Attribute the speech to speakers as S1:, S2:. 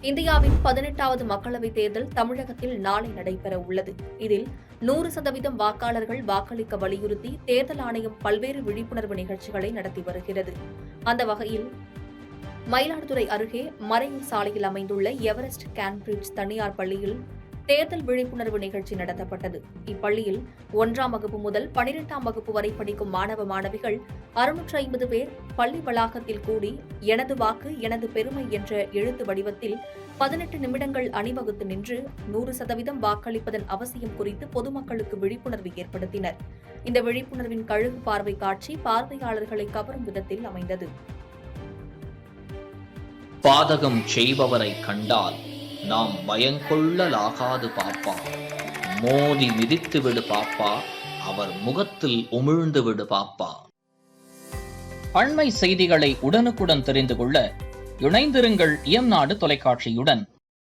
S1: இந்தியாவின் 18வது மக்களவைத் தேர்தல் தமிழகத்தில் நாளை நடைபெற உள்ளது. இதில் 100% வாக்காளர்கள் வாக்களிக்க வலியுறுத்தி தேர்தல் ஆணையம் பல்வேறு விழிப்புணர்வு நிகழ்ச்சிகளை நடத்தி வருகிறது. அந்த வகையில் மயிலாடுதுறை அருகே மறையூர் சாலையில் அமைந்துள்ள எவரெஸ்ட் கேம்பிரிட்ஜ் தனியார் பள்ளியில் தேர்தல் விழிப்புணர்வு நிகழ்ச்சி நடத்தப்பட்டது. இப்பள்ளியில் 1ஆம் வகுப்பு முதல் 12ஆம் வகுப்பு வரை படிக்கும் மாணவ மாணவிகள் 650 பேர் பள்ளி வளாகத்தில் கூடி எனது வாக்கு எனது பெருமை என்ற எழுத்து வடிவத்தில் 18 நிமிடங்கள் அணிவகுத்து நின்று 100% வாக்களிப்பதன் அவசியம் குறித்து பொதுமக்களுக்கு விழிப்புணர்வு ஏற்படுத்தினர். இந்த விழிப்புணர்வின் கழுகு பார்வை காட்சி பார்வையாளர்களை கவரும் விதத்தில் அமைந்தது.
S2: பாதகம் செய்பவரை கண்டால் நாம் பயங்கொள்ளலாகாது பாப்பா, மோதி மிதித்து விடு பாப்பா, அவர் முகத்தில் உமிழ்ந்து விடு பாப்பா. அண்மை செய்திகளை உடனுக்குடன் தெரிந்து கொள்ள இணைந்திருங்கள் இயம்நாடு தொலைக்காட்சியுடன்.